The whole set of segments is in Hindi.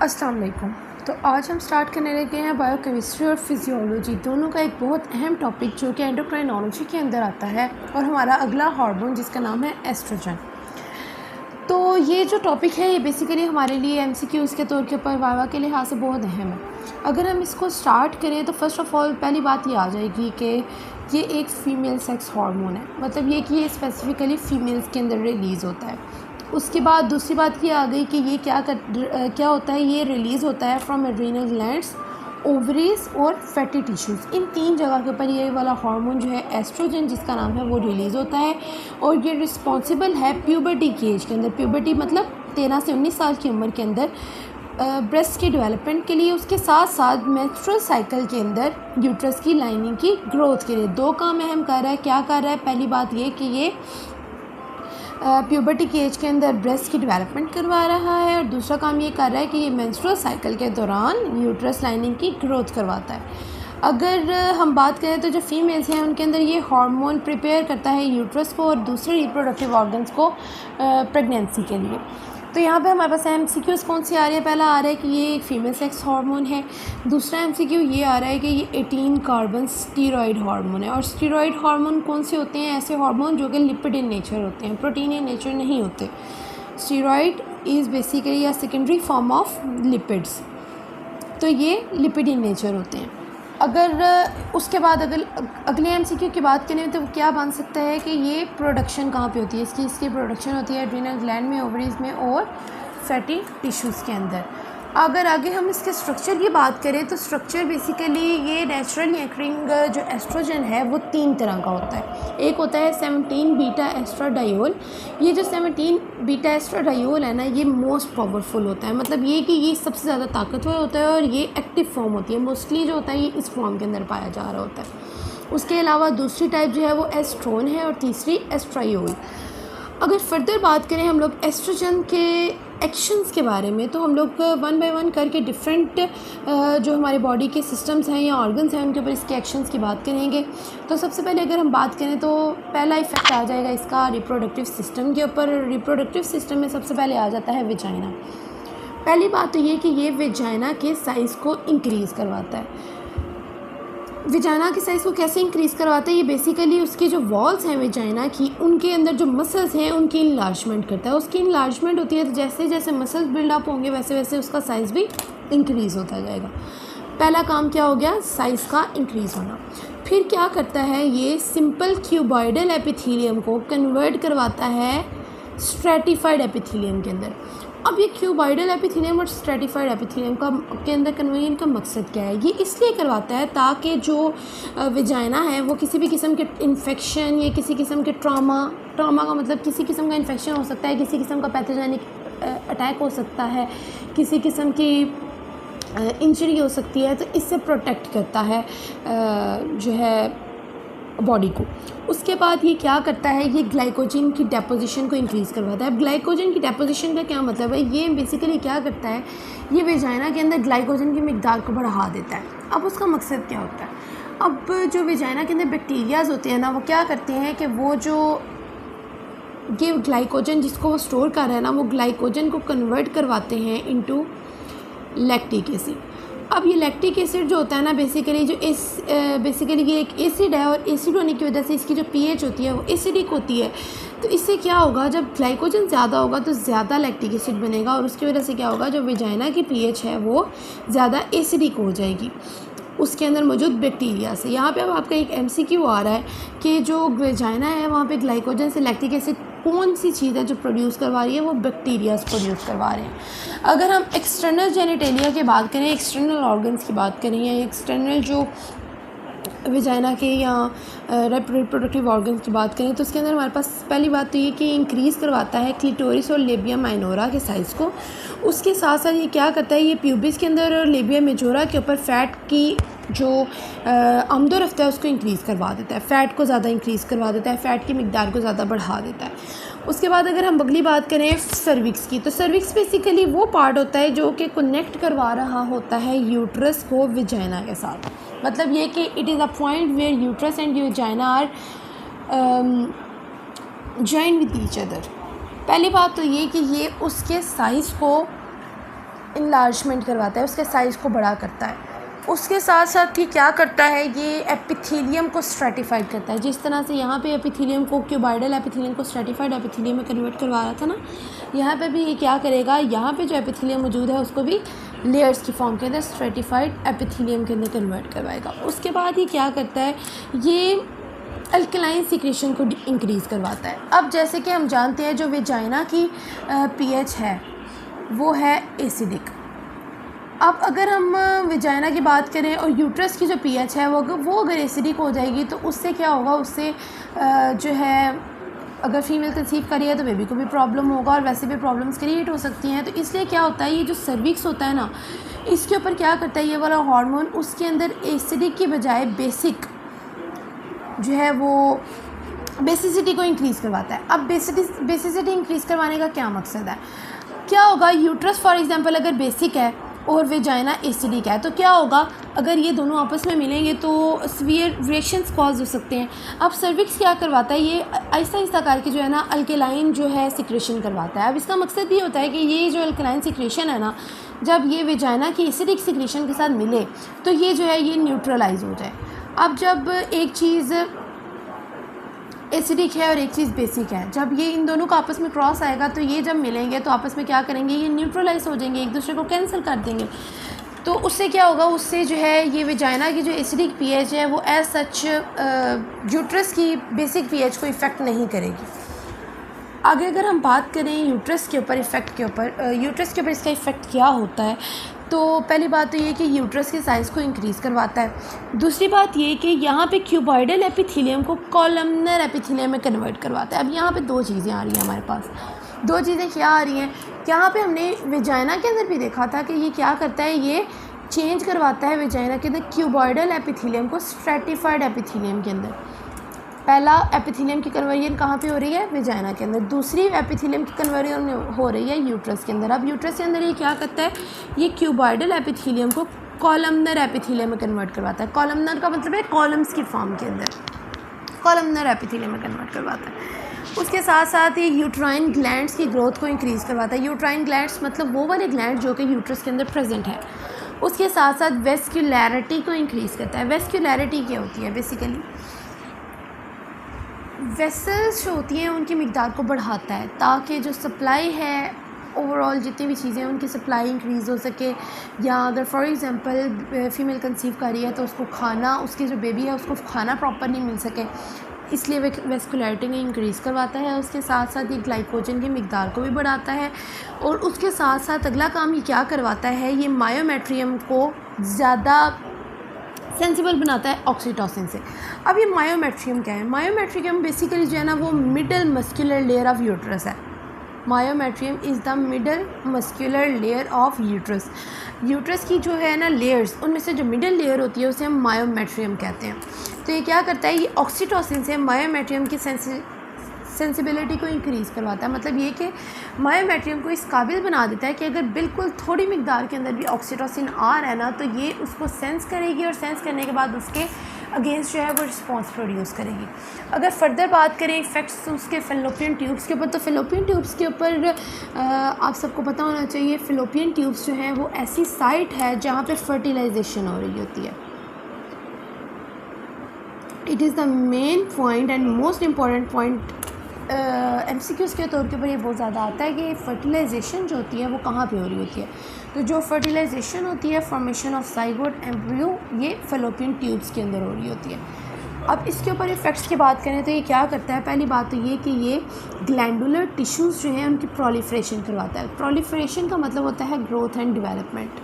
अस्सलाम वालेकुम। तो आज हम स्टार्ट करने लगे हैं बायोकेमिस्ट्री और फिजियोलॉजी दोनों का एक बहुत अहम टॉपिक जो कि एंडोक्राइनोलॉजी के अंदर आता है और हमारा अगला हार्मोन जिसका नाम है एस्ट्रोजन। तो ये जो टॉपिक है ये बेसिकली हमारे लिए एमसीक्यूज़ के तौर के ऊपर वाइवा के लिहाज से बहुत अहम है। अगर हम इसको स्टार्ट करें तो फर्स्ट ऑफ़ ऑल पहली बात ये आ जाएगी कि ये एक फ़ीमेल सेक्स हार्मोन है, मतलब ये कि ये स्पेसिफ़िकली फ़ीमेल्स के अंदर रिलीज़ होता है। उसके बाद दूसरी बात ये आ गई कि ये क्या होता है, ये रिलीज़ होता है फ्रॉम एड्रीनल ग्लैंड्स, ओवरीज और फैटी टिश्यूज़। इन तीन जगह के ऊपर ये वाला हार्मोन जो है एस्ट्रोजन जिसका नाम है वो रिलीज़ होता है और ये रिस्पॉन्सिबल है प्यूबर्टी की एज के अंदर, प्यूबर्टी मतलब 13 से 19 साल की उम्र के अंदर ब्रेस्ट के डेवलपमेंट के लिए, उसके साथ साथ मेंस्ट्रुअल साइकिल के अंदर यूट्रस की लाइनिंग की ग्रोथ के लिए। दो काम अहम कर रहा है। क्या कर रहा है? पहली बात ये कि ये प्यूबर्टी की एज के अंदर ब्रेस्ट की डेवलपमेंट करवा रहा है और दूसरा काम ये कर रहा है कि ये मेंस्ट्रुअल साइकिल के दौरान यूट्रस लाइनिंग की ग्रोथ करवाता है। अगर हम बात करें तो जो फीमेल्स हैं उनके अंदर ये हार्मोन प्रिपेयर करता है यूट्रस को और दूसरे रिप्रोडक्टिव ऑर्गन्स को प्रेगनेंसी के लिए। तो यहाँ पे हमारे पास एमसीक्यूज़ कौन सी आ रही है? पहला आ रहा है कि ये एक फ़ीमेल सेक्स हार्मोन है। दूसरा एमसीक्यू ये आ रहा है कि ये 18 कार्बन स्टीरॉयड हार्मोन है। और स्टीरॉयड हार्मोन कौन से होते हैं? ऐसे हार्मोन जो कि लिपिड इन नेचर होते हैं, प्रोटीन इन नेचर नहीं होते। Steroid is basically a secondary form of lipids, तो ये लिपिड इन नेचर होते हैं। अगर उसके बाद अगले एमसीक्यू की बात करें तो क्या बन सकता है कि ये प्रोडक्शन कहाँ पे होती है? इसकी प्रोडक्शन होती है एड्रीनल ग्लैंड में, ओवरीज में और फैटी टिश्यूज़ के अंदर। अगर आगे हम इसके स्ट्रक्चर की बात करें तो स्ट्रक्चर बेसिकली ये नेचुरली एक्रिंग जो एस्ट्रोजन है वो 3 तरह का होता है। एक होता है 17 बीटा एस्ट्राडायोल। ये जो 17 बीटा एस्ट्राडायोल है ना, ये मोस्ट पावरफुल होता है, मतलब ये कि ये सबसे ज़्यादा ताकतवर होता है और ये एक्टिव फॉर्म होती है। मोस्टली जो होता है ये इस फॉर्म के अंदर पाया जा रहा होता है। उसके अलावा दूसरी टाइप जो है वो एस्ट्रोन है और तीसरी एस्ट्रायोल। अगर फर्दर बात करें हम लोग एस्ट्रोजन के एक्शंस के बारे में तो हम लोग वन बाय वन करके डिफरेंट जो हमारे बॉडी के सिस्टम्स हैं या ऑर्गन्स हैं उनके ऊपर इसके एक्शंस की बात करेंगे। तो सबसे पहले अगर हम बात करें तो पहला इफेक्ट आ जाएगा इसका रिप्रोडक्टिव सिस्टम के ऊपर। रिप्रोडक्टिव सिस्टम में सबसे पहले आ जाता है वेजाइना। पहली बात तो ये कि ये वेजाइना के साइज़ को इंक्रीज़ करवाता है। वेजाइना की साइज़ को कैसे इंक्रीज़ करवाता है? ये बेसिकली उसकी जो वॉल्स हैं वेजाइना की, उनके अंदर जो मसल्स हैं उनकी इनलार्जमेंट करता है। उसकी इनलार्जमेंट होती है तो जैसे जैसे मसल्स बिल्डअप होंगे वैसे वैसे उसका साइज़ भी इंक्रीज़ होता जाएगा। पहला काम क्या हो गया? साइज़ का इंक्रीज़ होना। फिर क्या करता है? ये सिंपल क्यूबॉइडल एपिथेलियम को कन्वर्ट करवाता है स्ट्रेटिफाइड एपिथेलियम के अंदर। अब ये क्यूबॉइडल एपिथेलियम और स्ट्रेटिफाइड एपिथेलियम के अंदर कन्वर्जन का मकसद क्या है? ये इसलिए करवाता है ताकि जो वेजाइना है वो किसी भी किस्म के इन्फेक्शन या किसी किस्म के ट्रॉमा का मतलब किसी किस्म का इन्फेक्शन हो सकता है, किसी किस्म का पैथोजेनिक अटैक हो सकता है, किसी किस्म की इंजरी हो सकती है, तो इससे प्रोटेक्ट करता है जो है बॉडी को। उसके बाद ये क्या करता है? ये ग्लाइकोजन की डेपोजिशन को इंक्रीज़ करवाता है। अब ग्लाइकोजन की डेपोजिशन का क्या मतलब है? ये बेसिकली क्या करता है? ये वेजाइना के अंदर ग्लाइकोजन की मिकदार को बढ़ा देता है। अब उसका मकसद क्या होता है? अब जो वेजाइना के अंदर बैक्टीरियाज होते हैं ना, वो क्या करते हैं कि वो जो ये ग्लाइकोजन जिसको वो स्टोर कर रहे हैं ना, वो ग्लाइकोजन को कन्वर्ट करवाते हैं इनटू लैक्टिक एसिड। अब ये लैक्टिक एसिड जो होता है ना, बेसिकली ये एक एसिड है और एसिड होने की वजह से इसकी जो पीएच होती है वो एसिडिक होती है। तो इससे क्या होगा? जब ग्लाइकोजन ज़्यादा होगा तो ज़्यादा लैक्टिक एसिड बनेगा और उसकी वजह से क्या होगा? जो वेजाइना की पीएच है वो ज़्यादा एसिडिक हो जाएगी उसके अंदर मौजूद बैक्टीरिया से। यहाँ पे अब आपका एक एमसीक्यू आ रहा है कि जो वेजाइना है वहाँ पे ग्लाइकोजन से लैक्टिक एसिड कौन सी चीज़ है जो प्रोड्यूस करवा रही है? वो बैक्टीरियाज प्रोड्यूस करवा रहे हैं। अगर हम एक्सटर्नल जेनिटेलिया की बात करें, एक्सटर्नल ऑर्गन्स की बात करें या एक्सटर्नल जो वेजाइना के या रिप्रोडक्टिव ऑर्गन्स की बात करें तो उसके अंदर हमारे पास पहली बात तो ये कि इंक्रीज़ करवाता है क्लिटोरिस और लेबिया माइनोरा के साइज़ को। उसके साथ साथ ये क्या करता है? ये प्यूबिस के अंदर और लेबिया मेजोरा के ऊपर फ़ैट की जो आमदो रफ्ता है उसको इंक्रीज़ करवा देता है, फ़ैट को ज़्यादा इंक्रीज़ करवा देता है, फ़ैट की मिकदार को ज़्यादा बढ़ा देता है। उसके बाद अगर हम अगली बात करें सर्विक्स की, तो सर्विक्स बेसिकली वो पार्ट होता है जो कि कनेक्ट करवा रहा होता है यूट्रस को वेजाइना के साथ। मतलब ये कि it is a point where uterus and vagina are join with each other. पहली बात तो ये कि ये उसके साइज़ को इन इनलार्जमेंट करवाता है, उसके साइज़ को बड़ा करता है। उसके साथ साथ ही क्या करता है, ये एपिथेलियम को स्ट्रेटिफाइड करता है। जिस तरह से यहाँ पे एपिथेलियम को, क्यूबॉइडल एपिथेलियम को स्ट्रेटिफाइड एपिथेलियम में कन्वर्ट करवा रहा था ना, यहाँ पे भी ये क्या करेगा, यहाँ पे जो एपिथेलियम मौजूद है उसको भी लेयर्स की फॉर्म के अंदर स्ट्रेटिफाइड एपिथेलियम के अंदर कन्वर्ट करवाएगा। उसके बाद ये क्या करता है, ये अल्कलाइन सिक्रेशन को इंक्रीज़ करवाता है। अब जैसे कि हम जानते हैं जो वेजाइना की पीएच है वो है एसिडिक। अब अगर हम वेजाइना की बात करें और यूट्रस की जो पीएच है वो अगर एसिडिक हो जाएगी तो उससे क्या होगा, उससे जो है अगर फीमेल कंसीव करी है तो बेबी को भी प्रॉब्लम होगा और वैसे भी प्रॉब्लम्स क्रिएट हो सकती हैं। तो इसलिए क्या होता है, ये जो सर्विक्स होता है ना, इसके ऊपर क्या करता है ये वाला हार्मोन, उसके अंदर एसिडिक की बजाय बेसिक जो है वो बेसिसिटी को इंक्रीज़ करवाता है। अब बेसिसिटी इंक्रीज़ करवाने का क्या मकसद है, क्या होगा, यूट्रस फॉर एग्जांपल अगर बेसिक है और वेजाइना एसिडिक है तो क्या होगा, अगर ये दोनों आपस में मिलेंगे तो सीवियर रिएक्शंस कॉज हो सकते हैं। अब सर्विक्स क्या करवाता है, ये आहिस्ता आहिस्ता करके जो है ना अल्कलाइन जो है सिक्रेशन करवाता है। अब इसका मकसद ये होता है कि ये जो अल्कलाइन सिक्रेशन है ना, जब ये वेजाइना की एसिडिक सिक्रेशन के साथ मिले तो ये जो है ये न्यूट्रलाइज हो जाए। अब जब एक चीज़ एसिडिक है और एक चीज़ बेसिक है, जब ये इन दोनों का आपस में क्रॉस आएगा तो ये जब मिलेंगे तो आपस में क्या करेंगे, ये न्यूट्रलाइज हो जाएंगे, एक दूसरे को कैंसिल कर देंगे। तो उससे क्या होगा, उससे जो है ये वेजाइना की जो एसिडिक पीएच है वो एज सच यूट्रस की बेसिक पीएच को इफ़ेक्ट नहीं करेगी। आगे अगर हम बात करें यूट्रस के ऊपर इफ़ेक्ट के ऊपर, यूट्रस के ऊपर इसका इफ़ेक्ट क्या होता है, तो पहली बात तो ये कि यूट्रस के साइज़ को इंक्रीज़ करवाता है। दूसरी बात ये कि यहाँ पे क्यूबॉइडल एपिथेलियम को कॉलमनर एपिथेलियम में कन्वर्ट करवाता है। अब यहाँ पे दो चीज़ें आ रही हैं हमारे पास, दो चीज़ें क्या आ रही हैं, यहाँ पे हमने वेजाइना के अंदर भी देखा था कि ये क्या करता है, ये चेंज करवाता है वेजाइना के अंदर क्यूबॉइडल एपिथेलियम को स्ट्रेटिफाइड एपिथेलियम के अंदर। पहला एपिथेलियम की कन्वर्जन कहाँ पे हो रही है, वेजाइना के अंदर। दूसरी एपिथेलियम की कन्वर्जन हो रही है यूट्रस के अंदर। अब यूट्रस के अंदर ये क्या करता है, ये क्यूबॉइडल एपिथेलियम को कॉलमनर एपिथेलियम में कन्वर्ट करवाता है। कॉलमनर का मतलब है कॉलम्स की फॉर्म के अंदर, कॉलमनर एपिथेलियम में कन्वर्ट करवाता है। उसके साथ साथ ये यूट्राइन ग्लैंड्स की ग्रोथ को इंक्रीज़ करवाता है। यूट्राइन ग्लैंड्स मतलब वो वाले ग्लैंड जो कि यूट्रस के अंदर प्रेजेंट है। उसके साथ साथ वेस्क्युलैरिटी को इंक्रीज़ करता है। वेस्क्युलैरिटी क्या होती है, बेसिकली वेसल्स जो होती हैं उनकी मिकदार को बढ़ाता है ताकि जो सप्लाई है ओवरऑल जितनी भी चीज़ें उनकी सप्लाई इंक्रीज़ हो सके। या अगर फॉर एग्जांपल फ़ीमेल कंसीव कर रही है तो उसको खाना, उसकी जो बेबी है उसको खाना प्रॉपर नहीं मिल सके, इसलिए वेस्कुलैरिटी में इंक्रीज़ करवाता है। उसके साथ साथ ये ग्लाइकोजन की मिकदार को भी बढ़ाता है। और उसके साथ साथ अगला काम ये क्या करवाता है, ये मायोमेट्रियम को ज़्यादा सेंसिबल बनाता है ऑक्सीटोसिन से। अब ये मायोमेट्रियम क्या है, मायोमेट्रियम बेसिकली जो है ना वो middle muscular layer of uterus है। Myometrium is the middle muscular layer of uterus. Uterus की जो है ना लेयर्स, उनमें से जो मिडल लेयर होती है उसे हम मायोमेट्रियम कहते हैं। तो ये क्या करता है, ये ऑक्सीटोसिन से मायोमेट्रियम की सेंसिबिलिटी को इंक्रीज़ करवाता है। मतलब ये कि मायोमेट्रियम को इस काबिल बना देता है कि अगर बिल्कुल थोड़ी मिकदार के अंदर भी ऑक्सीटोसिन आ रहा है ना तो ये उसको सेंस करेगी और सेंस करने के बाद उसके अगेंस्ट जो है वो रिस्पॉन्स प्रोड्यूस करेगी। अगर फर्दर बात करें इफ़ेक्ट्स उसके फेलोपियन ट्यूब्स के ऊपर, तो फेलोपियन ट्यूब्स के ऊपर आप सबको पता होना चाहिए, फेलोपियन ट्यूब्स जो हैं वो ऐसी साइट है जहाँ पे फर्टिलाइजेशन हो रही होती है। It is the main point and most important point. MCQs के तौर के ऊपर ये बहुत ज़्यादा आता है कि फर्टिलाइजेशन जो होती है वो कहाँ पे हो रही होती है। तो जो फर्टिलाइजेशन होती है, फॉर्मेशन ऑफ जाइगोट एम्ब्रियो, ये फेलोपियन ट्यूब्स के अंदर हो रही होती है। अब इसके ऊपर इफ़ेक्ट्स की बात करें तो ये क्या करता है, पहली बात तो ये कि ये ग्लैंडुलर टिश्यूज़ जो हैं उनकी प्रोलिफरेशन करवाता है। प्रोलिफरेशन का मतलब होता है growth and development,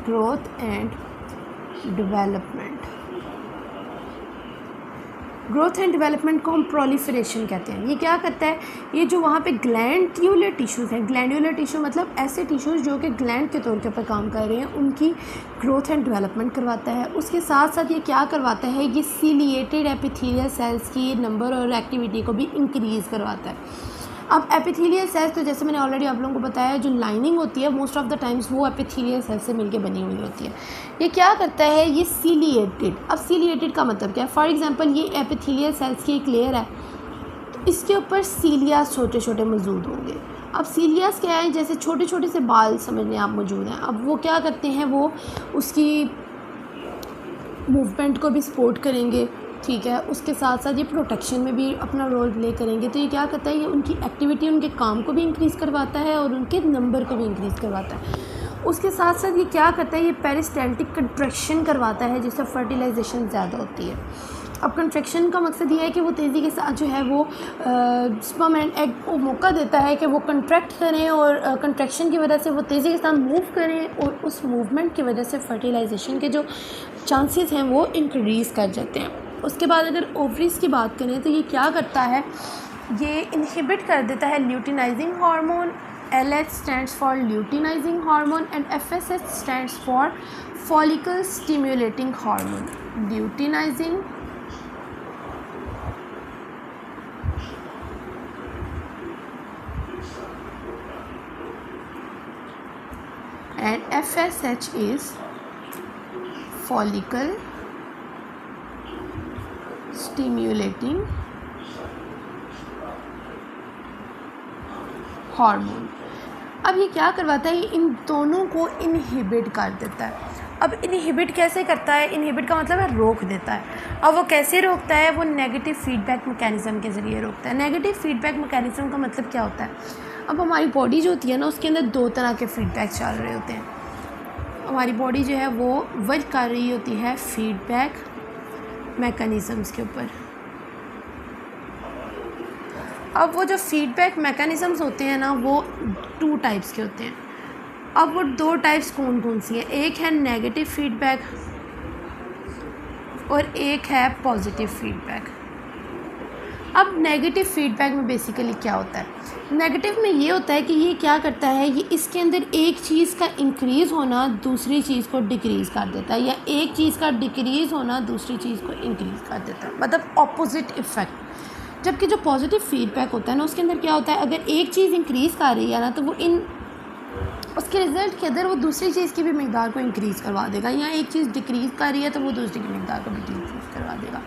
growth and development. Growth and development को हम प्रोलिफरेशन कहते हैं। ये क्या करता है, ये जो वहाँ पे ग्लैंडुलर टिश्यूज़ हैं, ग्लैंडुलर टिश्यू मतलब ऐसे टिश्यूज़ जो कि ग्लैंड के तौर के ऊपर काम कर रहे हैं, उनकी ग्रोथ एंड डेवलपमेंट करवाता है। उसके साथ साथ ये क्या करवाता है, ये सीलिएटेड एपिथेलियल सेल्स की नंबर और एक्टिविटी को भी इंक्रीज़ करवाता है। अब एपिथेलियल सेल्स तो जैसे मैंने ऑलरेडी आप लोगों को बताया, जो लाइनिंग होती है मोस्ट ऑफ द टाइम्स वो एपिथेलियल सेल्स से मिलके बनी हुई होती है। ये क्या करता है, ये सीलिएटेड। अब सीलिएटेड का मतलब क्या है, फॉर एग्जांपल ये एपिथेलियल सेल्स की एक लेयर है तो इसके ऊपर सीलिया छोटे छोटे मौजूद होंगे। अब सीलियास क्या है, जैसे छोटे छोटे से बाल समझ लें आप मौजूद हैं। अब वो क्या करते हैं, वो उसकी मूवमेंट को भी सपोर्ट करेंगे, ठीक है, उसके साथ साथ ये प्रोटेक्शन में भी अपना रोल प्ले करेंगे। तो ये क्या करता है, ये उनकी एक्टिविटी, उनके काम को भी इंक्रीज़ करवाता है और उनके नंबर को भी इंक्रीज़ करवाता है। उसके साथ साथ ये क्या करता है, ये पेरिस्टाल्टिक कंट्रैक्शन करवाता है, जिससे फर्टिलाइजेशन ज़्यादा होती है। अब कंट्रैक्शन का मकसद ये है कि वो तेज़ी के साथ जो है वो स्पर्म एंड एग को मौका देता है कि वो कंट्रैक्ट करें और कंट्रैक्शन की वजह से वो तेज़ी के साथ मूव करें और उस मूवमेंट की वजह से फर्टिलाइजेशन के जो चांसेस हैं वो इंक्रीज़ कर जाते हैं। उसके बाद अगर ओवरीज़ की बात करें तो ये क्या करता है, ये इनहिबिट कर देता है luteinizing hormone. LH stands for luteinizing hormone and FSH stands for follicle stimulating hormone. Luteinizing and FSH is follicle stimulating hormone. अब ये क्या करवाता है, ये इन दोनों को इनहिबिट कर देता है। अब इनहिबिट कैसे करता है, इनहिबिट का मतलब है रोक देता है। अब वो कैसे रोकता है, वो नेगेटिव फीडबैक मैकेनिज़्म के ज़रिए रोकता है। नेगेटिव फीडबैक मैकेनिज़्म का मतलब क्या होता है, अब हमारी बॉडी जो होती है ना, उसके अंदर दो तरह के फीडबैक चल रहे होते हैं। हमारी बॉडी जो है वो वर्क कर रही होती है फीडबैक मैकेनिज़म्स के ऊपर। अब वो जो फीडबैक मैकेनिज़म्स होते हैं ना, वो 2 टाइप्स के होते हैं। अब वो 2 टाइप्स कौन कौन सी हैं, एक है नेगेटिव फीडबैक और एक है पॉजिटिव फीडबैक। अब नेगेटिव फीडबैक में बेसिकली क्या होता है, नेगेटिव में ये होता है कि ये क्या करता है, ये इसके अंदर एक चीज़ का इंक्रीज़ होना दूसरी चीज़ को डिक्रीज़ कर देता है, या एक चीज़ का डिक्रीज़ होना दूसरी चीज़ को इंक्रीज़ कर देता है, मतलब ऑपोजिट इफ़ेक्ट। जबकि जो पॉजिटिव फीडबैक होता है ना, उसके अंदर क्या होता है, अगर एक चीज़ इंक्रीज़ कर रही है ना, तो वो उसके रिज़ल्ट के अंदर वो दूसरी चीज़ की भी मकदार को इंक्रीज़ करवा देगा, या एक चीज़ डिक्रीज़ कर रही है तो वो दूसरी की मकदार को भी डिक्रीज़ करवा देगा।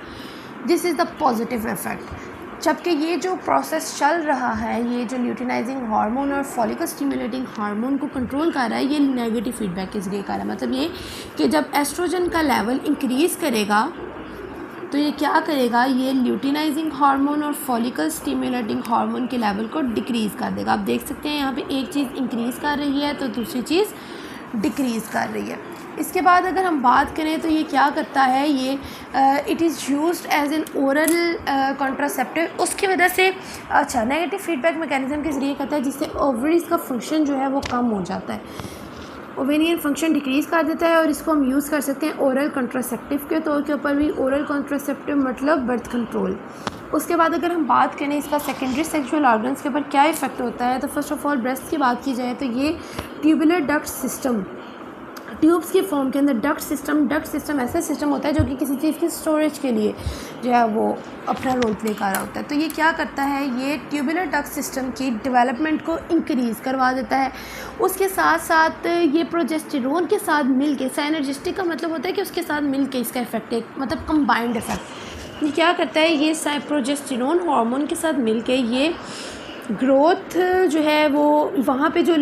This is the positive effect. जबकि ये जो प्रोसेस चल रहा है, ये जो ल्यूटिनाइजिंग हार्मोन और फॉलिकल स्टिमुलेटिंग हार्मोन को कंट्रोल कर रहा है, ये नेगेटिव फीडबैक के ज़रिए कर रहा है। मतलब ये कि जब एस्ट्रोजन का लेवल इंक्रीज़ करेगा तो ये क्या करेगा, ये ल्यूटिनाइजिंग हार्मोन और फॉलिकल स्टिमुलेटिंग हार्मोन के लेवल को डिक्रीज़ कर देगा। आप देख सकते हैं यहाँ पे एक चीज़ इंक्रीज़ कर रही है तो दूसरी चीज़ डिक्रीज़ कर रही है। इसके बाद अगर हम बात करें तो ये क्या करता है, ये it is used as an oral contraceptive. उसकी वजह से अच्छा नेगेटिव फीडबैक मैकेनिज़्म के ज़रिए करता है, जिससे ओवरीज़ का फंक्शन जो है वो कम हो जाता है, ओवेरियन फंक्शन डिक्रीज़ कर देता है। और इसको हम यूज़ कर सकते हैं ओरल कॉन्ट्रासेप्टिव के तौर के ऊपर भी। ओरल कॉन्ट्रासेप्टिव मतलब बर्थ कंट्रोल। उसके बाद अगर हम बात करें इसका सेकेंडरी सेक्सुअल ऑर्गन्स के ऊपर क्या इफ़ेक्ट होता है, तो फर्स्ट ऑफ ऑल ब्रेस्ट की बात की जाए तो ये ट्यूबुलर डक्ट सिस्टम, ट्यूब्स की फॉर्म के अंदर डक्ट सिस्टम ऐसा सिस्टम होता है जो कि किसी चीज़ की स्टोरेज के लिए जो है वो अपना रोल प्ले कर रहा होता है। तो ये क्या करता है, ये ट्यूबुलर डक्ट सिस्टम की डेवलपमेंट को इंक्रीज़ करवा देता है। उसके साथ साथ ये प्रोजेस्टेरोन के साथ मिल के, साइनर्जिस्टिक का मतलब होता है कि उसके साथ मिल के इसका इफेक्ट है, मतलब कंबाइंड इफेक्ट। ये क्या करता है, ये प्रोजेस्टेरोन हार्मोन के साथ मिल के ये ग्रोथ जो है वो वहाँ पे जो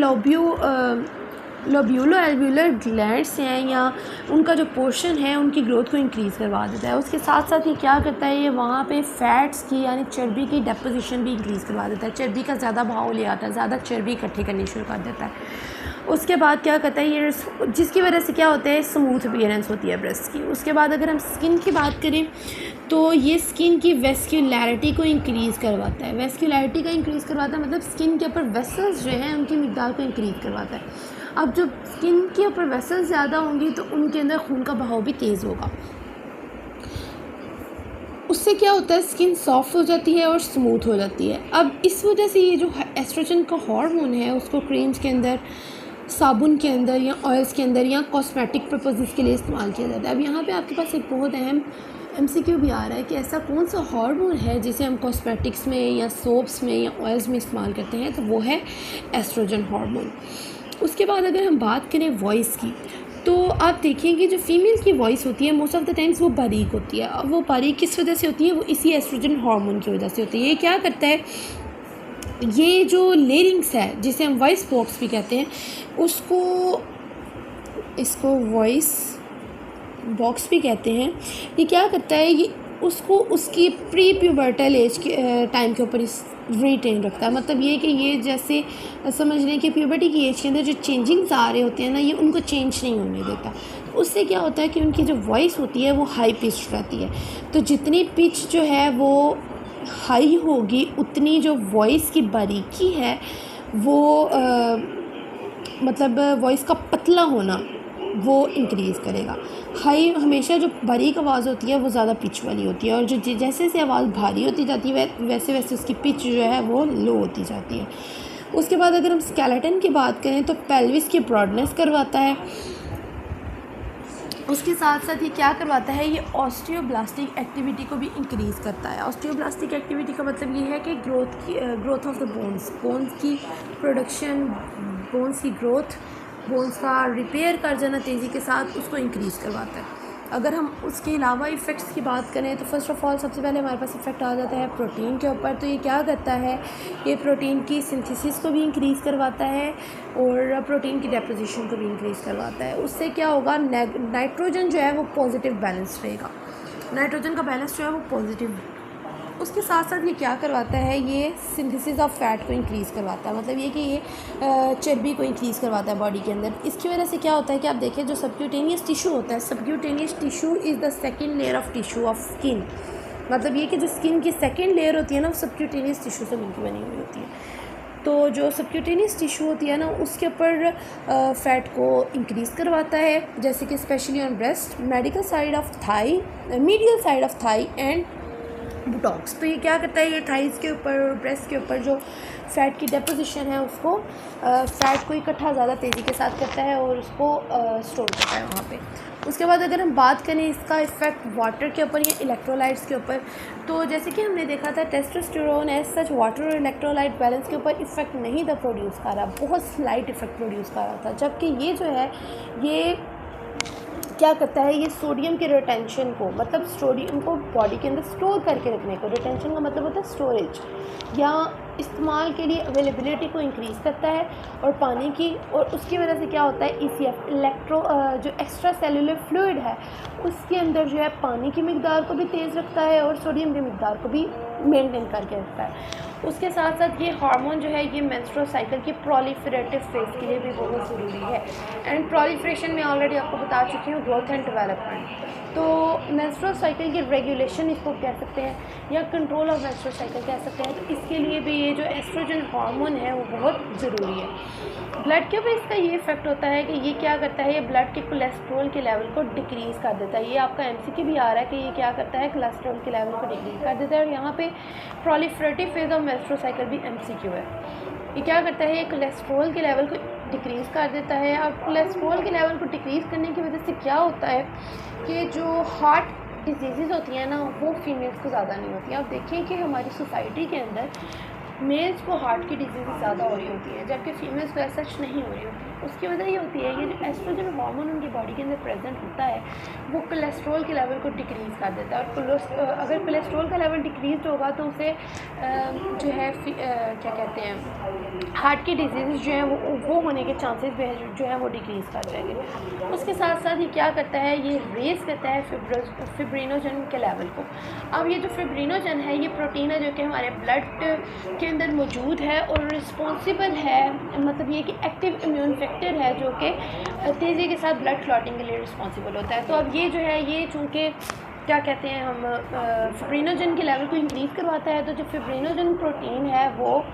लोब्यूलो एल्व्यूलर ग्लैंड्स हैं या उनका जो पोर्शन है उनकी ग्रोथ को इंक्रीज़ करवा देता है। उसके साथ साथ ये क्या करता है, ये वहाँ पे फैट्स की यानी चर्बी की डेपोजिशन भी इंक्रीज़ करवा देता है। चर्बी का ज़्यादा भाव ले आता है, ज़्यादा चर्बी इकट्ठी करनी शुरू कर देता है। उसके बाद क्या करता है ये, जिसकी वजह से क्या होता है, स्मूथ अपीयरेंस होती है ब्रेस्ट की। उसके बाद अगर हम स्किन की बात करें तो ये स्किन की वेस्क्युलैरिटी को इंक्रीज़ करवाता है। वेस्क्युलैरिटी का इंक्रीज़ करवाता है मतलब स्किन के ऊपर वेसल्स जो हैं उनकी मिकदार को इंक्रीज़ करवाता है। अब जब स्किन के ऊपर वेसल्स ज़्यादा होंगी तो उनके अंदर खून का बहाव भी तेज़ होगा। उससे क्या होता है, स्किन सॉफ्ट हो जाती है और स्मूथ हो जाती है। अब इस वजह से ये जो एस्ट्रोजन का हार्मोन है उसको क्रीम्स के अंदर, साबुन के अंदर या ऑयल्स के अंदर या कॉस्मेटिक पर्पसेस के लिए इस्तेमाल किया जाता है। अब यहाँ पे आपके पास एक बहुत अहम MCQ भी आ रहा है कि ऐसा कौन सा हार्मोन है जिसे हम कॉस्मेटिक्स में या सोप्स में या ऑयल्स में इस्तेमाल करते हैं, तो वो है एस्ट्रोजन हार्मोन। उसके बाद अगर हम बात करें वॉइस की, तो आप देखेंगे जो फीमेल की वॉइस होती है मोस्ट ऑफ द टाइम्स वो बारीक होती है। अब वो बारीक किस वजह से होती है, वो इसी एस्ट्रोजन हार्मोन की वजह से होती है। ये क्या करता है, ये जो लेरिंग्स है जिसे हम वॉइस बॉक्स भी कहते हैं, इसको वॉइस बॉक्स भी कहते हैं। ये क्या करता है, ये उसको उसकी प्री प्यूबर्टल एज के टाइम के ऊपर रिटेन रखता है। मतलब ये कि ये जैसे समझ लें कि प्यूबर्टी की एज के अंदर जो चेंजिंग्स आ रहे होते हैं ना, ये उनको चेंज नहीं होने देता। उससे क्या होता है कि उनकी जो वॉइस होती है वो हाई पिच रहती है। तो जितनी पिच जो है वो हाई होगी, उतनी जो वॉइस की बारीकी है वो मतलब वॉइस का पतला होना वो इंक्रीज़ करेगा। हाई हमेशा जो बारीक आवाज़ होती है वो ज़्यादा पिच वाली होती है, और जो जैसे जैसे आवाज़ भारी होती जाती है वैसे वैसे उसकी पिच जो है वो लो होती जाती है। उसके बाद अगर हम स्केलेटन की बात करें तो पेल्विस की ब्रॉडनेस करवाता है। उसके साथ साथ ये क्या करवाता है, ये ऑस्टियोब्लास्टिक एक्टिविटी को भी इंक्रीज़ करता है। ऑस्टियोब्लास्टिक एक्टिविटी का मतलब ये है कि ग्रोथ ऑफ द बोन्स की प्रोडक्शन, बोन्स की ग्रोथ, बोन्स का रिपेयर कर जाना तेज़ी के साथ उसको इंक्रीज़ करवाता है। अगर हम उसके अलावा इफ़ेक्ट्स की बात करें तो फ़र्स्ट ऑफ़ ऑल सबसे पहले हमारे पास इफ़ेक्ट आ जाता है प्रोटीन के ऊपर। तो ये क्या करता है, ये प्रोटीन की सिंथेसिस को भी इंक्रीज़ करवाता है और प्रोटीन की डेपोजिशन को भी इंक्रीज़ करवाता है। उससे क्या होगा, नाइट्रोजन जो है वो पॉजिटिव बैलेंस रहेगा, नाइट्रोजन का बैलेंस जो है वो पॉजिटिव। उसके साथ साथ ये क्या करवाता है, ये सिंथेसिस ऑफ फैट को इंक्रीज़ करवाता है। मतलब ये कि ये चर्बी को इंक्रीज़ करवाता है बॉडी के अंदर। इसकी वजह से क्या होता है कि आप देखें जो सबक्यूटेनियस टिश्यू होता है, subcutaneous tissue is the second layer of tissue of skin. मतलब ये कि जो स्किन की सेकेंड लेयर होती है ना, वो सबक्यूटेनियस टिश्यू से मिलकर बनी हुई होती है। तो जो सबक्यूटेनियस टिश्यू होती है ना, उसके ऊपर फ़ैट को इंक्रीज़ करवाता है, जैसे कि specially on breast, medical side of thigh, medial side of thigh and botox. तो ये क्या करता है, ये थाइज़ के ऊपर और ब्रेस्ट के ऊपर जो फ़ैट की डेपोजिशन है उसको फ़ैट को इकट्ठा ज़्यादा तेज़ी के साथ करता है और उसको स्टोर करता है वहाँ पे। उसके बाद अगर हम बात करें इसका इफ़ेक्ट वाटर के ऊपर या इलेक्ट्रोलाइट्स के ऊपर, तो जैसे कि हमने देखा था टेस्टोस्टेरोन एज सच वाटर और इलेक्ट्रोलाइट बैलेंस के ऊपर इफ़ेक्ट नहीं था प्रोड्यूस कर रहा, बहुत स्लाइट इफ़ेक्ट प्रोड्यूस कर रहा था। जबकि ये जो है ये क्या करता है, ये सोडियम के रिटेंशन को, मतलब सोडियम को बॉडी के अंदर स्टोर करके रखने को, रिटेंशन का मतलब होता है स्टोरेज या इस्तेमाल के लिए अवेलेबिलिटी को इंक्रीज़ करता है और पानी की। और उसकी वजह से क्या होता है, ECF जो एक्स्ट्रा सेलुलर फ्लूइड है उसके अंदर जो है पानी की मिकदार को भी तेज़ रखता है और सोडियम की मिकदार को भी मेंटेन करके रखता है। उसके साथ साथ ये हार्मोन जो है ये मेंस्ट्रुअल साइकिल की प्रोलिफरेटिव फेज के लिए भी बहुत ज़रूरी है। एंड प्रोलिफरेशन में ऑलरेडी आपको बता चुकी हूँ, ग्रोथ एंड डेवलपमेंट। तो मेंस्ट्रुअल साइकिल की रेगुलेशन इसको कह सकते हैं या कंट्रोल ऑफ मेंस्ट्रुअल साइकिल कह सकते हैं। तो इसके लिए भी ये जो एस्ट्रोजन हार्मोन है वो बहुत ज़रूरी है। ब्लड के ऊपर इसका ये इफेक्ट होता है कि ये क्या करता है, ये ब्लड के कोलेस्ट्रॉल के लेवल को डिक्रीज़ कर देता है। ये आपका MCQ भी आ रहा है कि ये क्या करता है, कोलेस्ट्रॉल के लेवल को डिक्रीज़ कर देता है। और यहाँ पे proliferative phase of menstrual cycle भी MCQ है। ये क्या करता है, ये कोलेस्ट्रॉल के लेवल को डिक्रीज़ कर देता है। और कोलेस्ट्रॉल के लेवल को डिक्रीज़ करने की वजह से क्या होता है कि जो हार्ट डिजीज़ होती हैं ना वो फीमेल्स को ज़्यादा नहीं होती हैं। आप देखें कि हमारी सोसाइटी के अंदर मेल्स को हार्ट की डिजीज़ ज़्यादा हो रही होती है जबकि फीमेल्स को ऐसा नहीं हो रही होती। उसकी वजह ये होती है ये जो एस्ट्रोजन हार्मोन उनकी बॉडी के अंदर प्रेजेंट होता है वो कोलेस्ट्रॉल के लेवल को डिक्रीज़ कर देता है। और अगर कोलेस्ट्रॉल का लेवल डिक्रीज़ होगा तो उसे जो है क्या कहते हैं, हार्ट की डिजीज़ जो है वो होने के चांसेस जो है वो डिक्रीज़ कर जाएंगे। उसके साथ साथ ये क्या करता है, ये रेज़ करता है फिब्रिनोजन के लेवल को। अब ये जो फिब्रिनोजन है ये प्रोटीन है जो कि हमारे ब्लड के अंदर मौजूद है और रिस्पॉन्सिबल है, मतलब ये कि एक्टिव इम्यून फैक्टर है जो कि तेज़ी के साथ ब्लड क्लॉटिंग के लिए रिस्पॉन्सिबल होता है। तो अब ये जो है ये चूँकि क्या कहते हैं हम फिब्रिनोजन के लेवल को इंक्रीज़ करवाता है, तो जो फिब्रिनोजन प्रोटीन है वो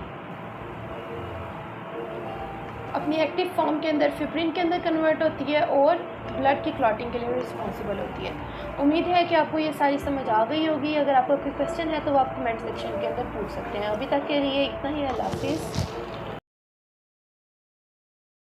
अपनी एक्टिव फॉर्म के अंदर फिब्रिन के अंदर कन्वर्ट होती है और ब्लड की क्लॉटिंग के लिए रिस्पॉन्सिबल होती है। उम्मीद है कि आपको ये सारी समझ आ गई होगी। अगर आपका कोई क्वेश्चन है तो आप कमेंट सेक्शन के अंदर पूछ सकते हैं। अभी तक के लिए इतना ही। अल्लाह हाफिज़।